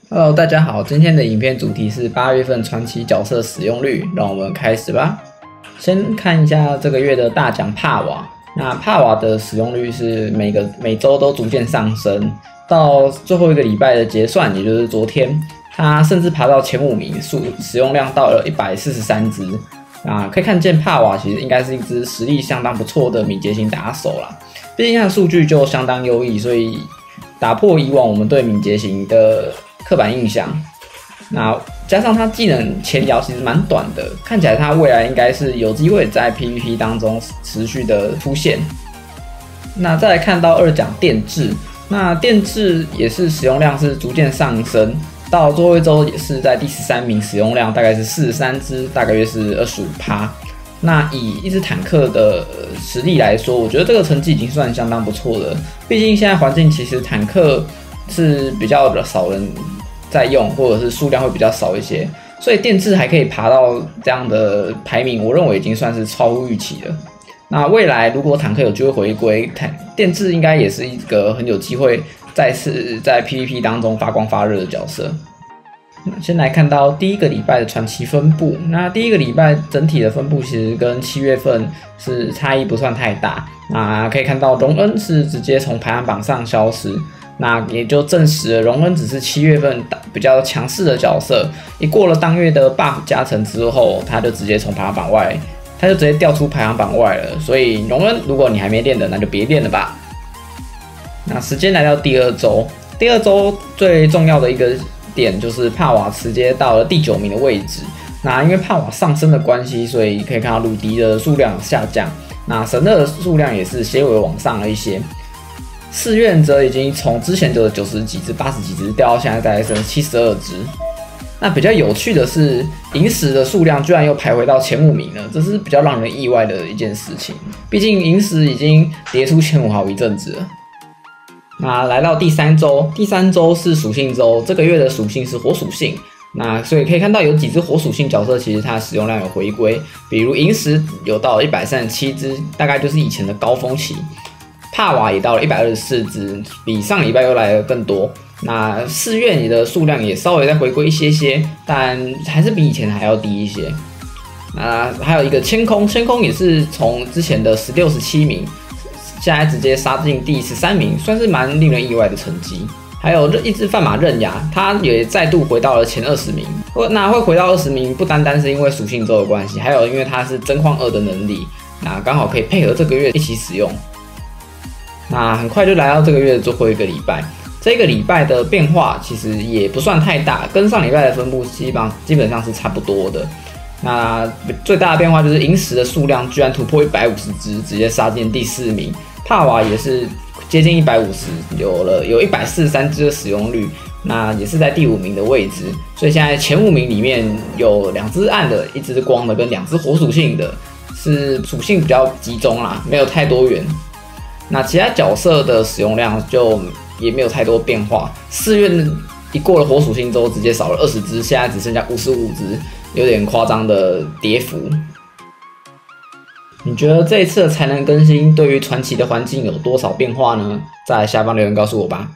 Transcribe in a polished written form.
Hello， 大家好，今天的影片主题是8月份传奇角色使用率，让我们开始吧。先看一下这个月的大奖帕瓦，那帕瓦的使用率是每周都逐渐上升，到最后一个礼拜的结算，也就是昨天，它甚至爬到前5名，使用量到了143只。那可以看见帕瓦其实应该是一只实力相当不错的敏捷型打手啦，毕竟它的数据就相当优异，所以打破以往我们对敏捷型的刻板印象。那加上他技能前摇其实蛮短的，看起来他未来应该是有机会在 PVP 当中持续的出现。那再来看到2奖电掷，那电掷也是使用量是逐渐上升，到最后一周也是在第13名，使用量大概是43只，大概约是25%。那以一只坦克的实力来说，我觉得这个成绩已经算相当不错了。毕竟现在环境其实坦克是比较少人在用，或者是数量会比较少一些，所以电掷还可以爬到这样的排名，我认为已经算是超乎预期了。那未来如果坦克有机会回归，电掷应该也是一个很有机会再次在 PVP 当中发光发热的角色。先来看到第一个礼拜的传奇分布，那第一个礼拜整体的分布其实跟7月份是差异不算太大。那可以看到荣恩是直接从排行榜上消失，那也就证实了荣恩只是7月份比较强势的角色，一过了当月的 buff 加成之后，他就直接从排行榜外，他就直接掉出排行榜外了。所以荣恩如果你还没练的，那就别练了吧。那时间来到第2周，第2周最重要的一个点就是帕瓦直接到了第9名的位置。那因为帕瓦上升的关系，所以可以看到鲁迪的数量下降，那神乐的数量也是些微往上了一些。寺院则已经从之前的90几只、80几只掉到现在大概剩72只。那比较有趣的是，萤石的数量居然又排回到前5名了，这是比较让人意外的一件事情。毕竟萤石已经跌出前5好一阵子了。那来到第3周，第3周是属性周，这个月的属性是火属性。那所以可以看到有几只火属性角色，其实它的使用量有回归，比如萤石有到了137只，大概就是以前的高峰期。帕瓦也到了124只，比上礼拜又来的更多。那寺院的数量也稍微再回归一些，但还是比以前还要低一些。那还有一个千空也是从之前的16、17名，现在直接杀进第13名，算是蛮令人意外的成绩。还有一只范马刃牙，他也再度回到了前20名。那会回到20名，不单单是因为属性周的关系，还有因为它是真矿2的能力，那刚好可以配合这个月一起使用。那很快就来到这个月的最后一个礼拜，这个礼拜的变化其实也不算太大，跟上礼拜的分布基本上是差不多的。那最大的变化就是萤石的数量居然突破150只，直接杀进第4名。帕瓦也是接近150，有143只的使用率，那也是在第5名的位置。所以现在前5名里面有2只暗的、1只光的跟2只火属性的，是属性比较集中啦，没有太多元。那其他角色的使用量就也没有太多变化。寺院一过了火属性周，直接少了20只，现在只剩下55只，有点夸张的跌幅。你觉得这一次的才能更新对于传奇的环境有多少变化呢？在下方留言告诉我吧。